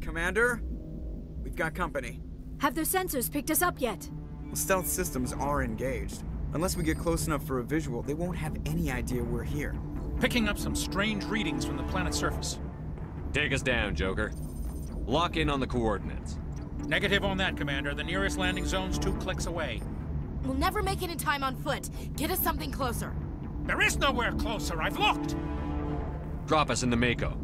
Commander, we've got company. Have their sensors picked us up yet? Well, stealth systems are engaged. Unless we get close enough for a visual, they won't have any idea we're here. Picking up some strange readings from the planet's surface. Take us down, Joker. Lock in on the coordinates. Negative on that, Commander. The nearest landing zone's 2 clicks away. We'll never make it in time on foot. Get us something closer. There is nowhere closer. I've looked. Drop us in the Mako.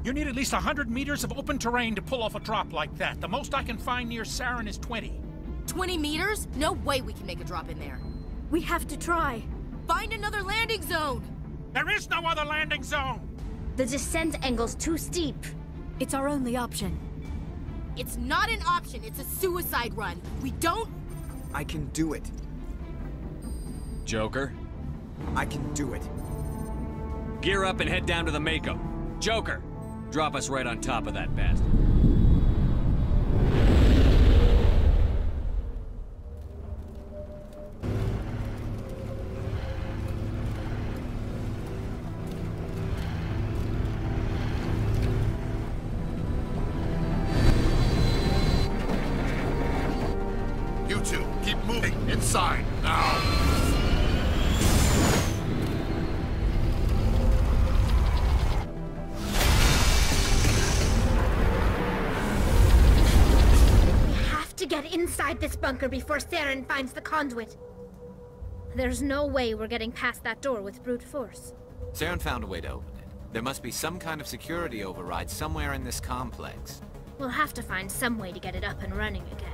You need at least 100 meters of open terrain to pull off a drop like that. The most I can find near Sarin is 20. 20 meters? No way we can make a drop in there. We have to try. Find another landing zone! There is no other landing zone! The descent angle's too steep. It's our only option. It's not an option, it's a suicide run. We don't... I can do it. Joker, I can do it. gear up and head down to the Mako. Joker, drop us right on top of that bastard. You two, keep moving inside, now! To get inside this bunker before Sarin finds the conduit. There's no way we're getting past that door with brute force. Sarin found a way to open it. There must be some kind of security override somewhere in this complex. We'll have to find some way to get it up and running again.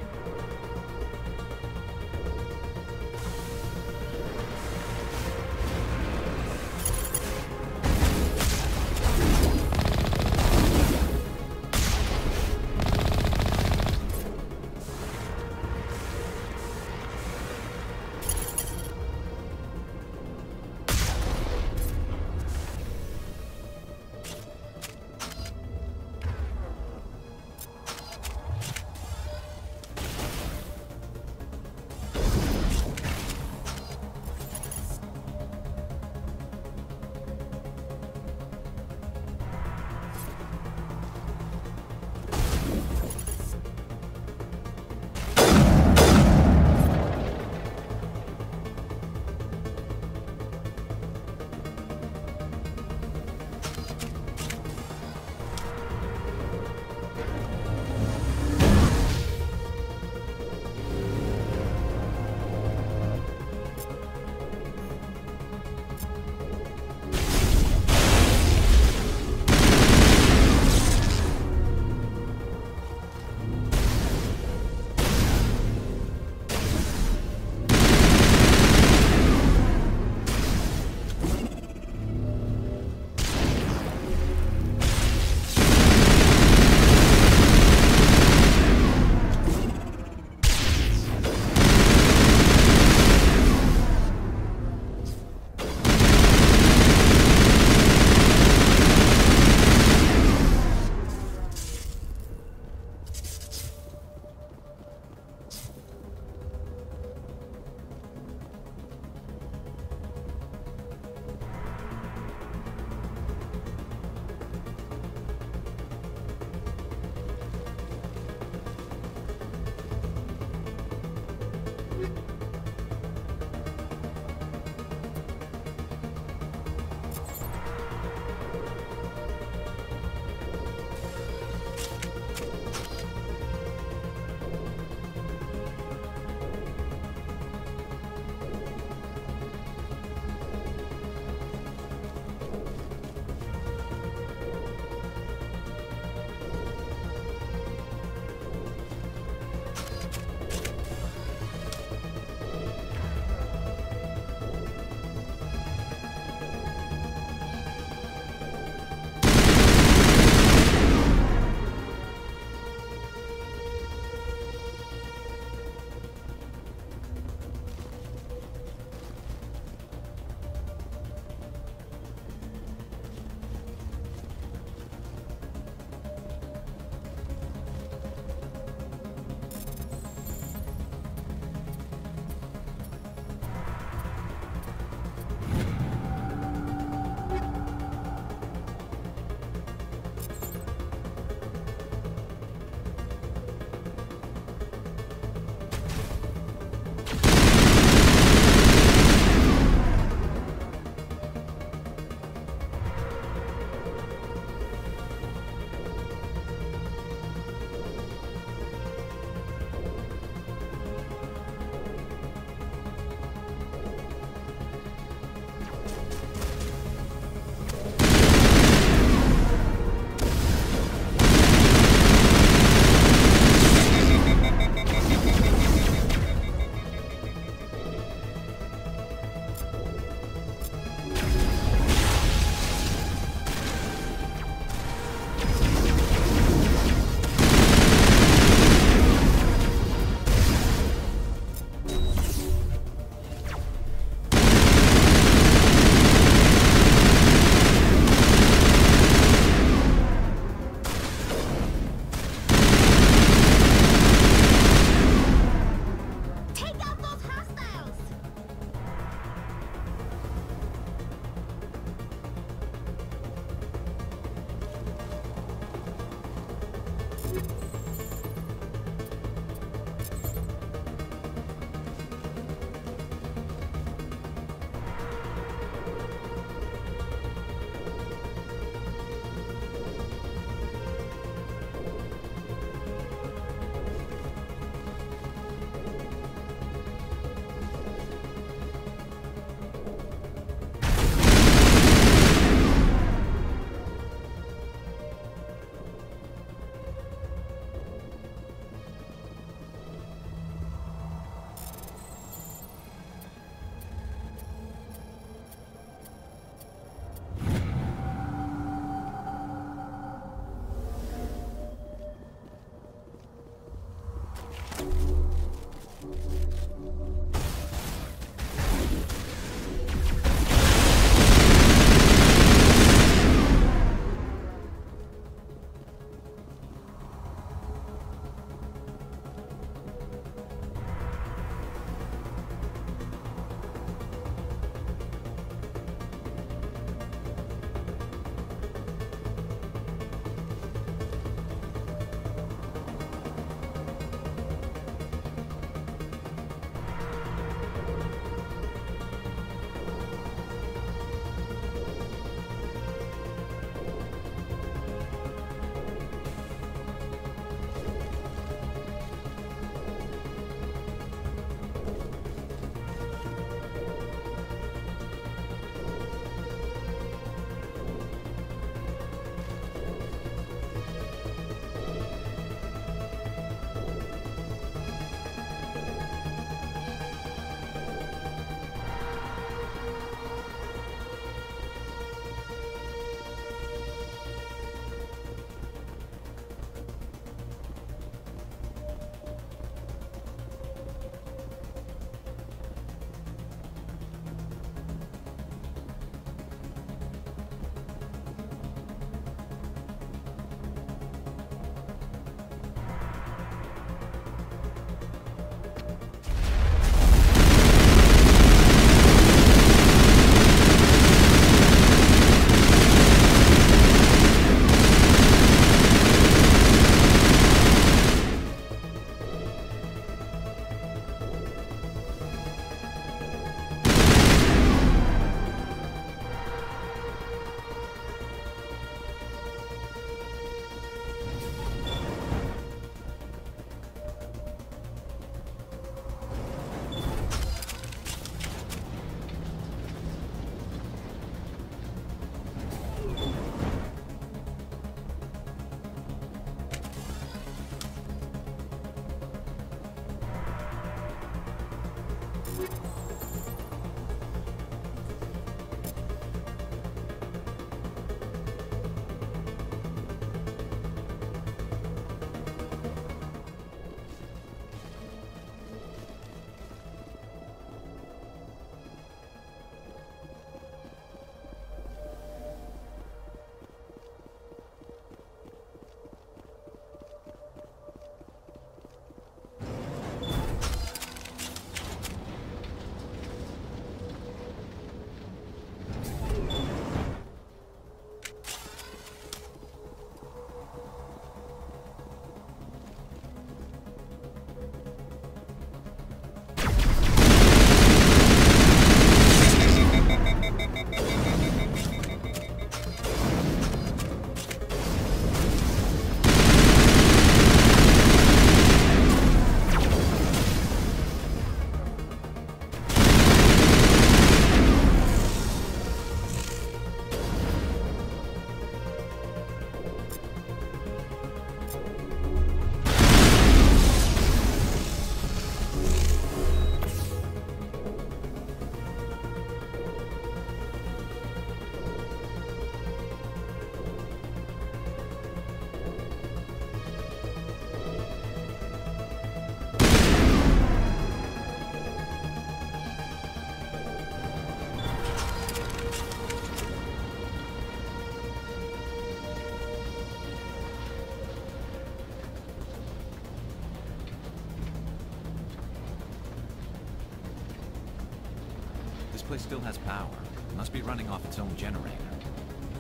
place still has power. It must be running off its own generator.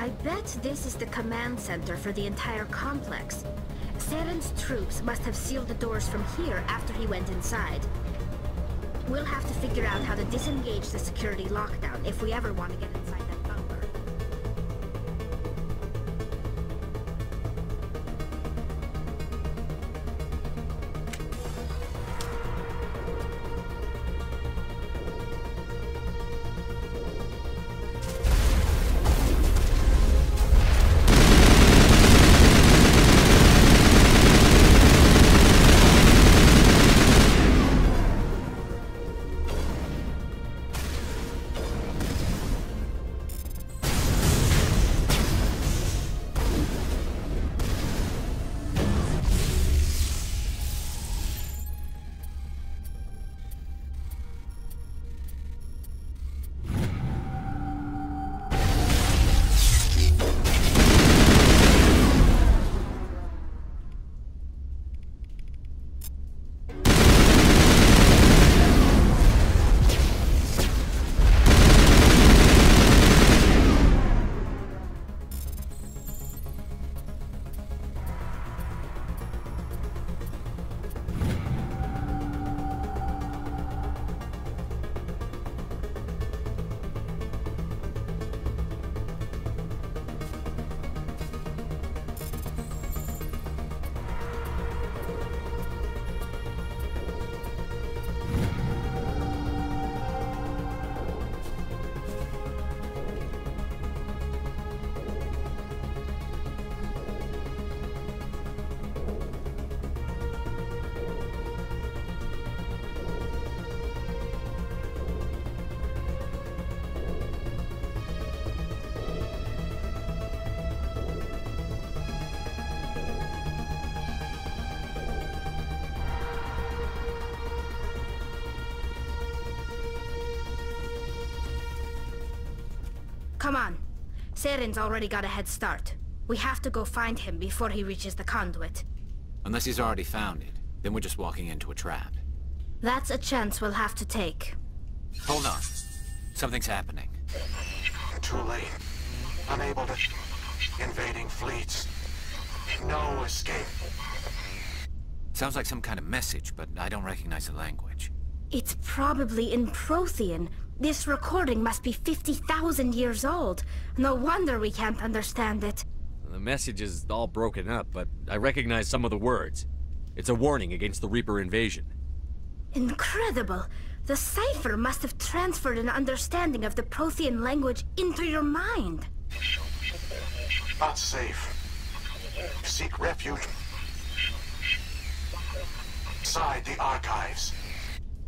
I bet this is the command center for the entire complex. Saren's troops must have sealed the doors from here after he went inside. We'll have to figure out how to disengage the security lockdown if we ever want to get inside that bunker. Come on. Saren's already got a head start. We have to go find him before he reaches the conduit. Unless he's already found it, then we're just walking into a trap. That's a chance we'll have to take. Hold on. Something's happening. Too late. Unable to... Invading fleets. No escape. Sounds like some kind of message, but I don't recognize the language. It's probably in Prothean. This recording must be 50,000 years old. No wonder we can't understand it. The message is all broken up, but I recognize some of the words. It's a warning against the Reaper invasion. Incredible! The cipher must have transferred an understanding of the Prothean language into your mind. Not safe. Seek refuge inside the archives.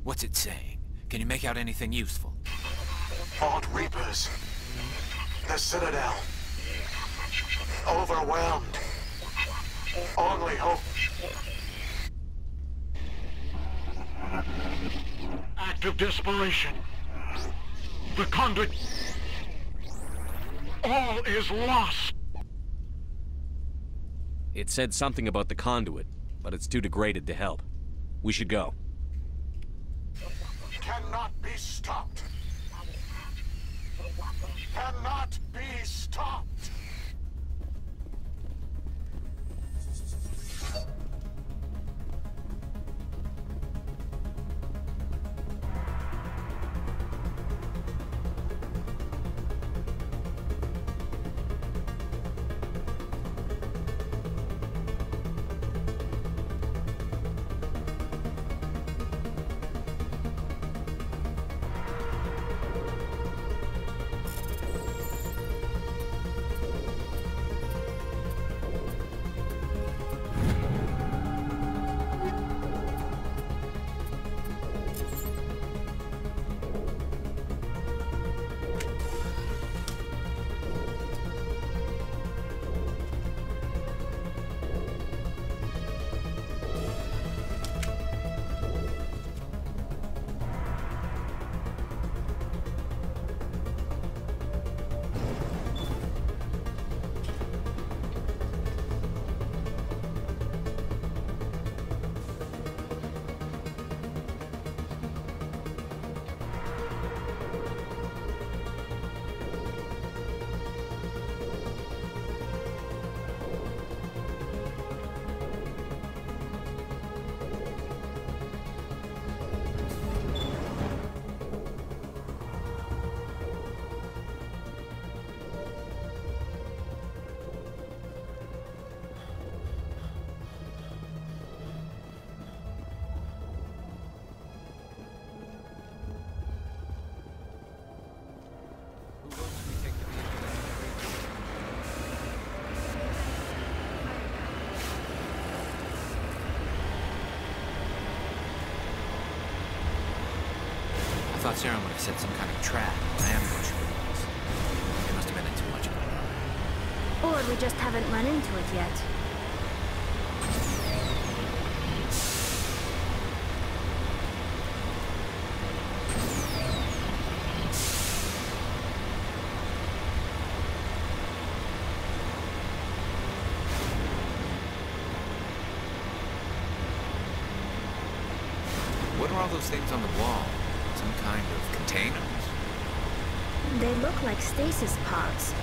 What's it saying? Can you make out anything useful? Fought Reapers. The Citadel. Overwhelmed. Only hope. Act of desperation. The conduit. All is lost. It said something about the conduit, but it's too degraded to help. We should go. Cannot be stopped. Cannot be stopped. thought Saren would have set some kind of trap or ambush for us. They must have been in too much of a hurry. Or we just haven't run into it yet. What are all those things on the wall? Some kind of containers? They look like stasis pods.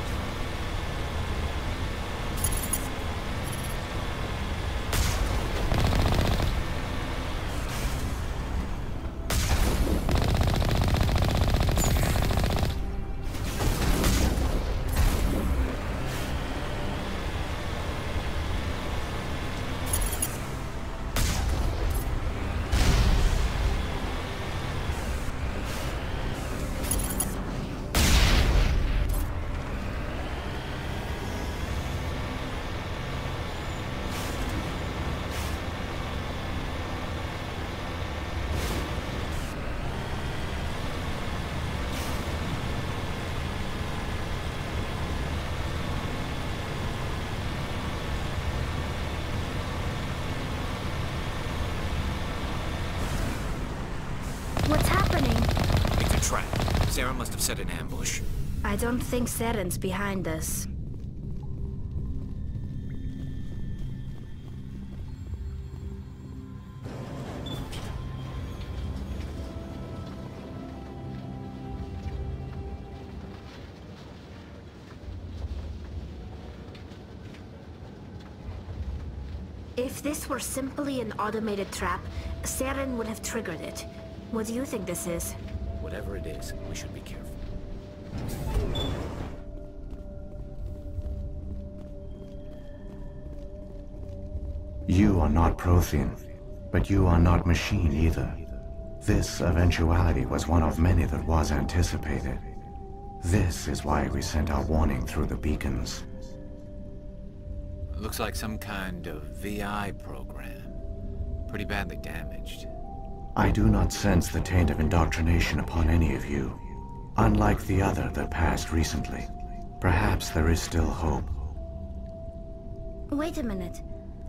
What's happening? It's a trap. Sarah must have set an ambush. I don't think Saren's behind this. If this were simply an automated trap, Saren would have triggered it. What do you think this is? Whatever it is, we should be careful. You are not Prothean, but you are not machine either. This eventuality was one of many that was anticipated. This is why we sent our warning through the beacons. Looks like some kind of VI program. Pretty badly damaged. I do not sense the taint of indoctrination upon any of you. Unlike the other that passed recently. Perhaps there is still hope. Wait a minute.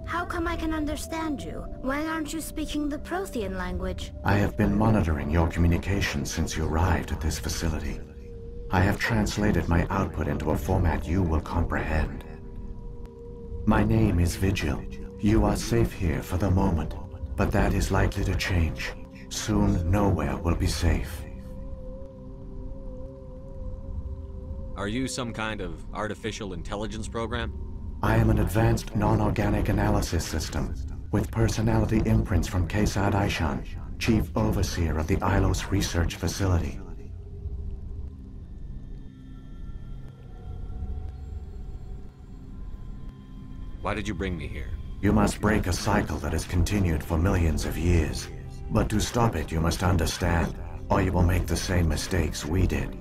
How come I can understand you? Why aren't you speaking the Prothean language? I have been monitoring your communications since you arrived at this facility. I have translated my output into a format you will comprehend. My name is Vigil. You are safe here for the moment, but that is likely to change. Soon, nowhere will be safe. Are you some kind of artificial intelligence program? I am an advanced non-organic analysis system, with personality imprints from Kesad Aishan, Chief Overseer of the Ilos Research Facility. Why did you bring me here? You must break a cycle that has continued for millions of years. But to stop it, you must understand, or you will make the same mistakes we did.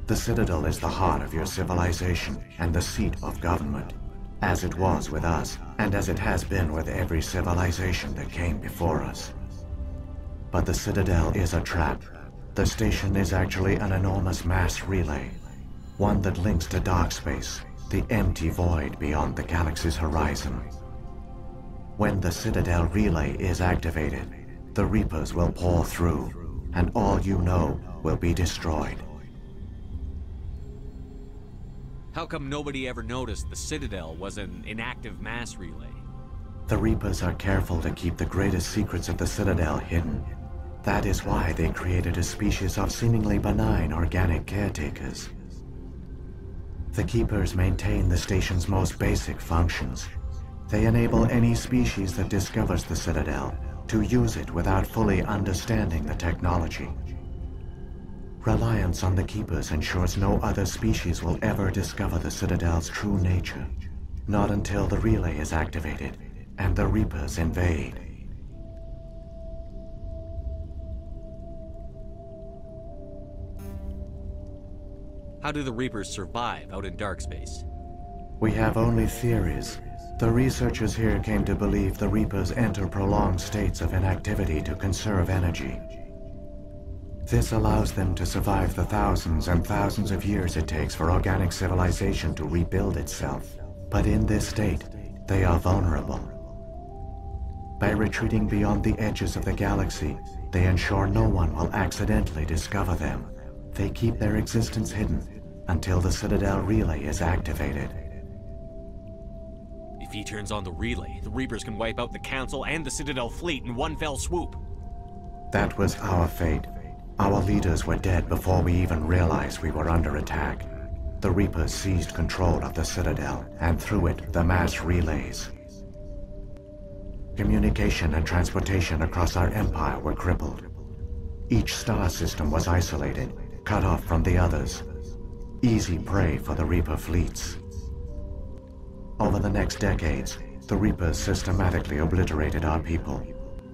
The Citadel is the heart of your civilization and the seat of government, as it was with us, and as it has been with every civilization that came before us. But the Citadel is a trap. The station is actually an enormous mass relay, one that links to dark space, the empty void beyond the galaxy's horizon. When the Citadel relay is activated, the Reapers will pour through, and all you know will be destroyed. How come nobody ever noticed the Citadel was an inactive mass relay? The Reapers are careful to keep the greatest secrets of the Citadel hidden. That is why they created a species of seemingly benign organic caretakers. The Keepers maintain the station's most basic functions. They enable any species that discovers the Citadel to use it without fully understanding the technology. Reliance on the Keepers ensures no other species will ever discover the Citadel's true nature. Not until the relay is activated and the Reapers invade. How do the Reapers survive out in dark space? We have only theories. The researchers here came to believe the Reapers enter prolonged states of inactivity to conserve energy. This allows them to survive the thousands and thousands of years it takes for organic civilization to rebuild itself. But in this state, they are vulnerable. By retreating beyond the edges of the galaxy, they ensure no one will accidentally discover them. They keep their existence hidden until the Citadel relay is activated. If he turns on the relay, the Reapers can wipe out the Council and the Citadel fleet in one fell swoop. That was our fate. Our leaders were dead before we even realized we were under attack. The Reapers seized control of the Citadel, and through it, the mass relays. Communication and transportation across our empire were crippled. Each star system was isolated, cut off from the others. Easy prey for the Reaper fleets. Over the next decades, the Reapers systematically obliterated our people.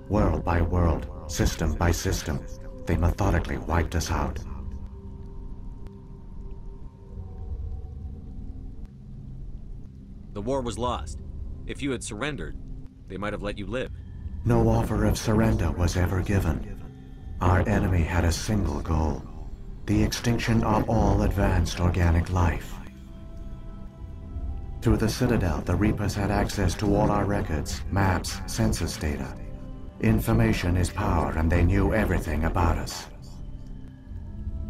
World by world, system by system, they methodically wiped us out. The war was lost. If you had surrendered, they might have let you live. No offer of surrender was ever given. Our enemy had a single goal: the extinction of all advanced organic life. Through the Citadel, the Reapers had access to all our records, maps, census data. Information is power, and they knew everything about us.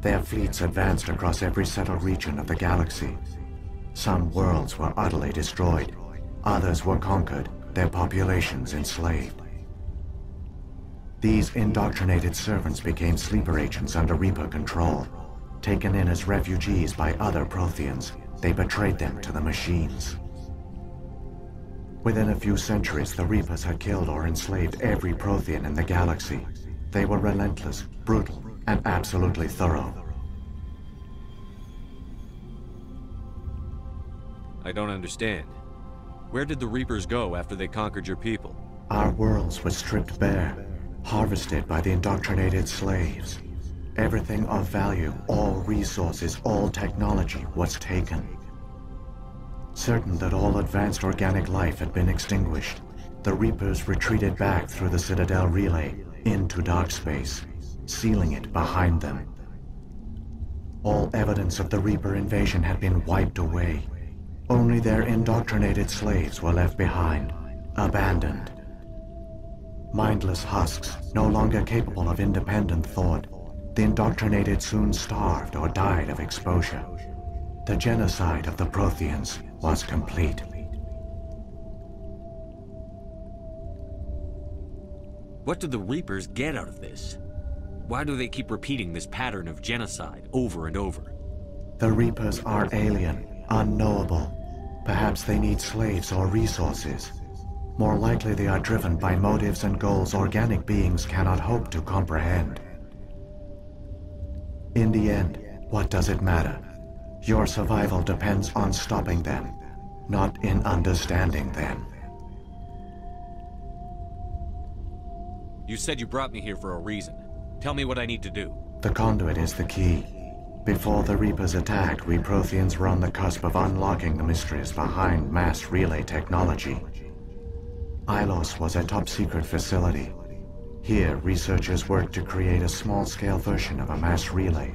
Their fleets advanced across every settled region of the galaxy. Some worlds were utterly destroyed. Others were conquered, their populations enslaved. These indoctrinated servants became sleeper agents under Reaper control. Taken in as refugees by other Protheans, they betrayed them to the machines. Within a few centuries, the Reapers had killed or enslaved every Prothean in the galaxy. They were relentless, brutal, and absolutely thorough. I don't understand. Where did the Reapers go after they conquered your people? Our worlds were stripped bare, harvested by the indoctrinated slaves. Everything of value, all resources, all technology was taken. Certain that all advanced organic life had been extinguished, the Reapers retreated back through the Citadel relay into dark space, sealing it behind them. All evidence of the Reaper invasion had been wiped away. Only their indoctrinated slaves were left behind, abandoned. Mindless husks, no longer capable of independent thought, the indoctrinated soon starved or died of exposure. The genocide of the Protheans was complete. What do the Reapers get out of this? Why do they keep repeating this pattern of genocide over and over? The Reapers are alien, unknowable. Perhaps they need slaves or resources. More likely they are driven by motives and goals organic beings cannot hope to comprehend. In the end, what does it matter? Your survival depends on stopping them, not in understanding them. You said you brought me here for a reason. Tell me what I need to do. The conduit is the key. Before the Reapers attacked, we Protheans were on the cusp of unlocking the mysteries behind mass relay technology. Ilos was a top-secret facility. Here, researchers worked to create a small-scale version of a mass relay,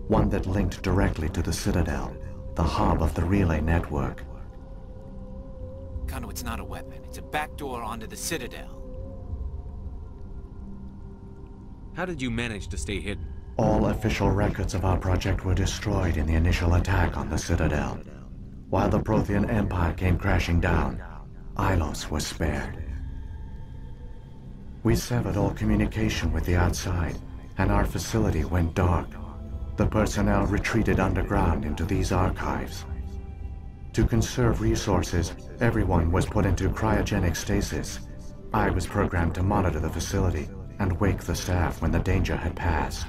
one that linked directly to the Citadel, the hub of the relay network. Conduit's not a weapon. It's a backdoor onto the Citadel. How did you manage to stay hidden? All official records of our project were destroyed in the initial attack on the Citadel. While the Prothean Empire came crashing down, Ilos was spared. We severed all communication with the outside, and our facility went dark. The personnel retreated underground into these archives. To conserve resources, everyone was put into cryogenic stasis. I was programmed to monitor the facility and wake the staff when the danger had passed.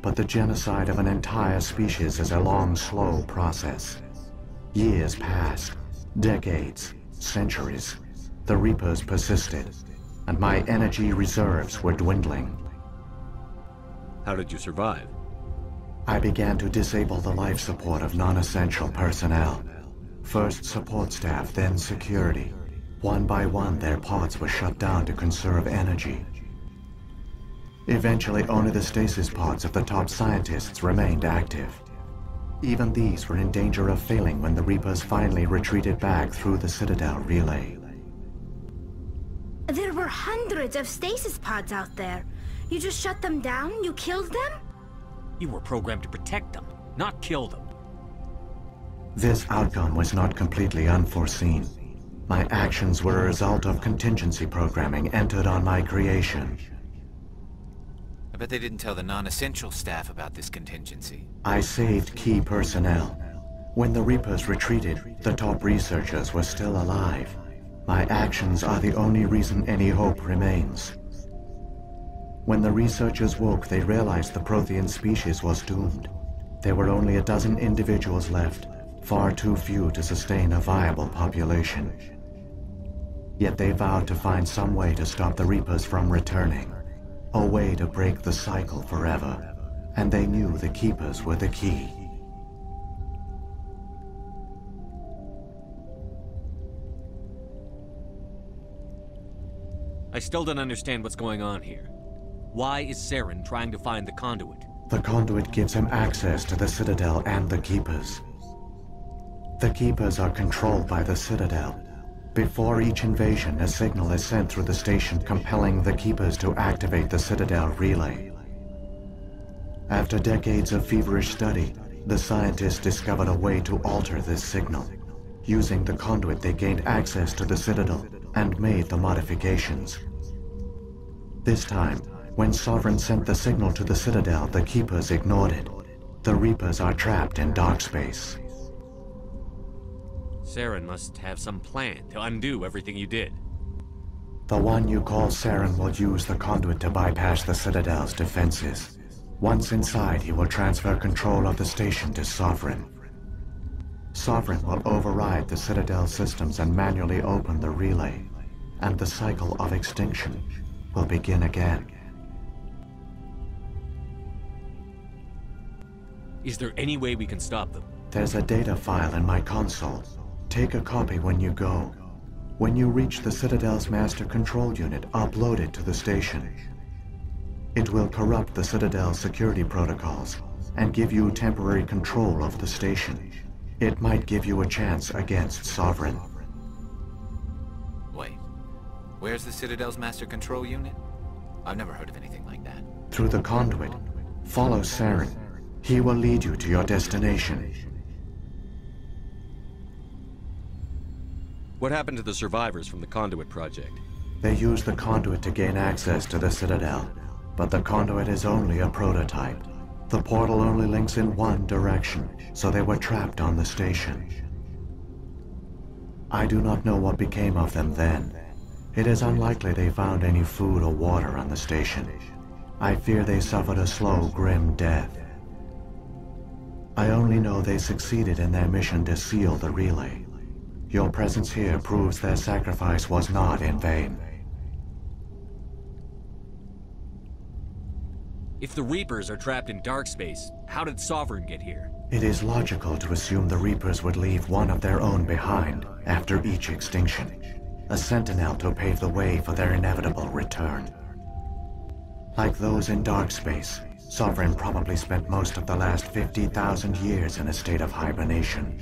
But the genocide of an entire species is a long, slow process. Years passed, decades, centuries. The Reapers persisted, and my energy reserves were dwindling. How did you survive? I began to disable the life support of non-essential personnel. First support staff, then security. One by one, their pods were shut down to conserve energy. Eventually, only the stasis pods of the top scientists remained active. Even these were in danger of failing when the Reapers finally retreated back through the Citadel relay. There were hundreds of stasis pods out there. You just shut them down? You killed them? You were programmed to protect them, not kill them. This outcome was not completely unforeseen. My actions were a result of contingency programming entered on my creation. I bet they didn't tell the non-essential staff about this contingency. I saved key personnel. When the Reapers retreated, the top researchers were still alive. My actions are the only reason any hope remains. When the researchers woke, they realized the Prothean species was doomed. There were only a dozen individuals left, far too few to sustain a viable population. Yet they vowed to find some way to stop the Reapers from returning. A way to break the cycle forever. And they knew the Keepers were the key. I still don't understand what's going on here. Why is Saren trying to find the conduit? The conduit gives him access to the Citadel and the Keepers. The Keepers are controlled by the Citadel. Before each invasion, a signal is sent through the station compelling the Keepers to activate the Citadel relay. After decades of feverish study, the scientists discovered a way to alter this signal. Using the conduit, they gained access to the Citadel and made the modifications. This time, when Sovereign sent the signal to the Citadel, the Keepers ignored it. The Reapers are trapped in dark space. Saren must have some plan to undo everything you did. The one you call Saren will use the conduit to bypass the Citadel's defenses. Once inside, he will transfer control of the station to Sovereign. Sovereign will override the Citadel systems and manually open the relay, and the cycle of extinction will begin again. Is there any way we can stop them? There's a data file in my console. Take a copy when you go. When you reach the Citadel's master control unit, upload it to the station. It will corrupt the Citadel's security protocols and give you temporary control of the station. It might give you a chance against Sovereign. Wait, where's the Citadel's master control unit? I've never heard of anything like that. Through the conduit, follow Saren. He will lead you to your destination. What happened to the survivors from the Conduit project? They used the conduit to gain access to the Citadel, but the conduit is only a prototype. The portal only links in one direction, so they were trapped on the station. I do not know what became of them then. It is unlikely they found any food or water on the station. I fear they suffered a slow, grim death. I only know they succeeded in their mission to seal the relay. Your presence here proves their sacrifice was not in vain. If the Reapers are trapped in dark space, how did Sovereign get here? It is logical to assume the Reapers would leave one of their own behind after each extinction. A sentinel to pave the way for their inevitable return. Like those in dark space, Sovereign probably spent most of the last 50,000 years in a state of hibernation.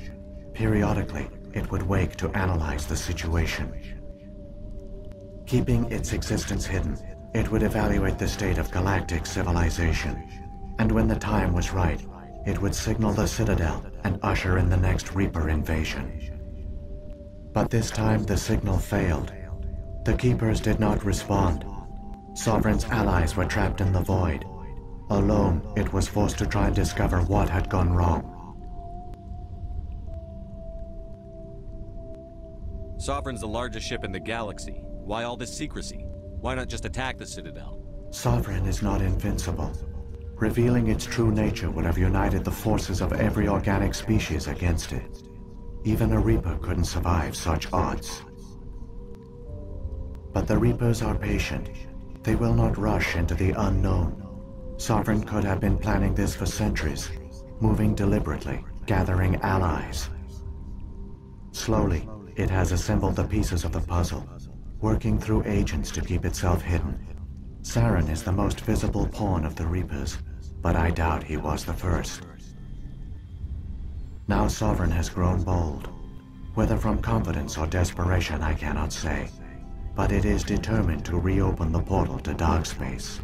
Periodically, it would wake to analyze the situation. Keeping its existence hidden, it would evaluate the state of galactic civilization. And when the time was right, it would signal the Citadel and usher in the next Reaper invasion. But this time the signal failed. The Keepers did not respond. Sovereign's allies were trapped in the void. Alone, it was forced to try and discover what had gone wrong. Sovereign's the largest ship in the galaxy. Why all this secrecy? Why not just attack the Citadel? Sovereign is not invincible. Revealing its true nature would have united the forces of every organic species against it. Even a Reaper couldn't survive such odds. But the Reapers are patient. They will not rush into the unknown. Sovereign could have been planning this for centuries, moving deliberately, gathering allies. Slowly, it has assembled the pieces of the puzzle, working through agents to keep itself hidden. Saren is the most visible pawn of the Reapers, but I doubt he was the first. Now Sovereign has grown bold. Whether from confidence or desperation, I cannot say. But it is determined to reopen the portal to dark space.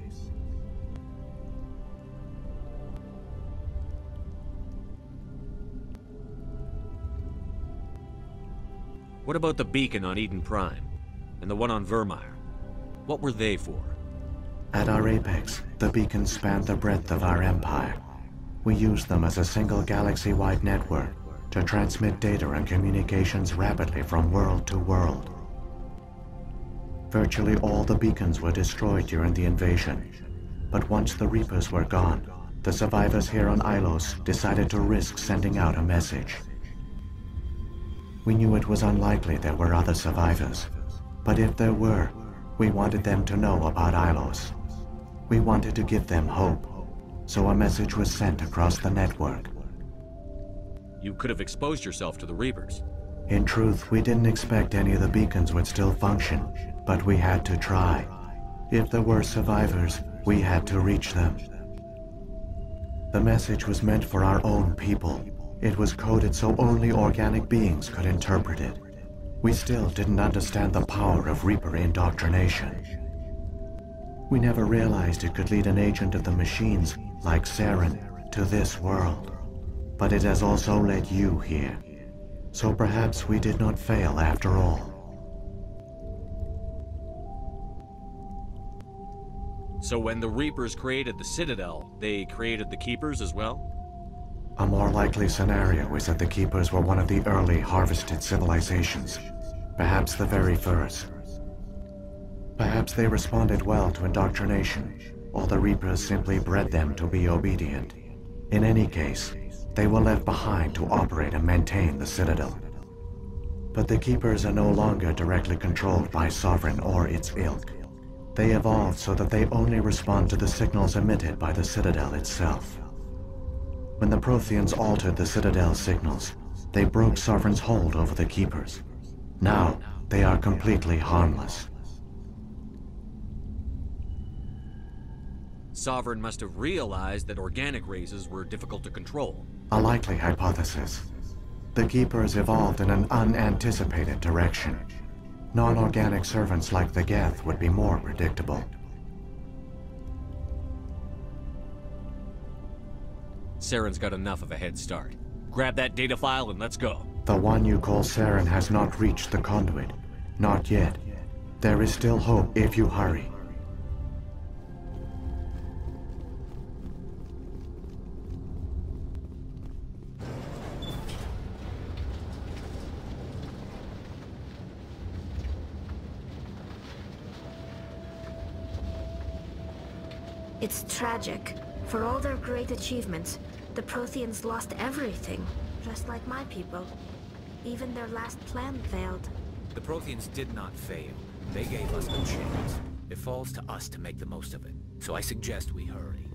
What about the beacon on Eden Prime? And the one on Vermeer? What were they for? At our apex, the beacons spanned the breadth of our empire. We used them as a single galaxy-wide network to transmit data and communications rapidly from world to world. Virtually all the beacons were destroyed during the invasion, but once the Reapers were gone, the survivors here on Ilos decided to risk sending out a message. We knew it was unlikely there were other survivors, but if there were, we wanted them to know about Ilos. We wanted to give them hope, so a message was sent across the network. You could have exposed yourself to the Reapers. In truth, we didn't expect any of the beacons would still function, but we had to try. If there were survivors, we had to reach them. The message was meant for our own people. It was coded so only organic beings could interpret it. We still didn't understand the power of Reaper indoctrination. We never realized it could lead an agent of the machines, like Saren, to this world. But it has also led you here. So perhaps we did not fail after all. So when the Reapers created the Citadel, they created the Keepers as well? A more likely scenario is that the Keepers were one of the early harvested civilizations, perhaps the very first. Perhaps they responded well to indoctrination, or the Reapers simply bred them to be obedient. In any case, they were left behind to operate and maintain the Citadel. But the Keepers are no longer directly controlled by Sovereign or its ilk. They evolved so that they only respond to the signals emitted by the Citadel itself. When the Protheans altered the Citadel's signals, they broke Sovereign's hold over the Keepers. Now, they are completely harmless. Sovereign must have realized that organic races were difficult to control. A likely hypothesis. The Keepers evolved in an unanticipated direction. Non-organic servants like the Geth would be more predictable. Saren's got enough of a head start. Grab that data file and let's go. The one you call Saren has not reached the conduit. Not yet. There is still hope if you hurry. It's tragic. For all their great achievements, the Protheans lost everything, just like my people. Even their last plan failed. The Protheans did not fail. They gave us a chance. It falls to us to make the most of it. So I suggest we hurry.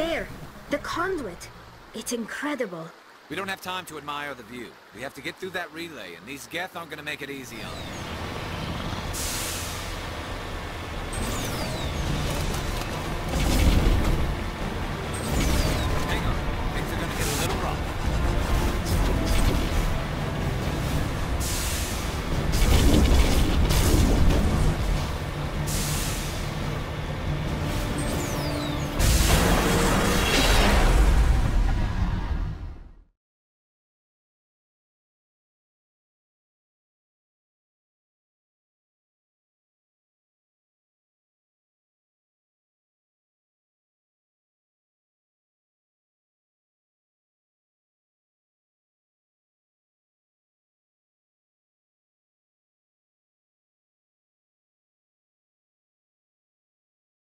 There! The conduit! It's incredible. We don't have time to admire the view. We have to get through that relay, and these Geth aren't gonna make it easy on us.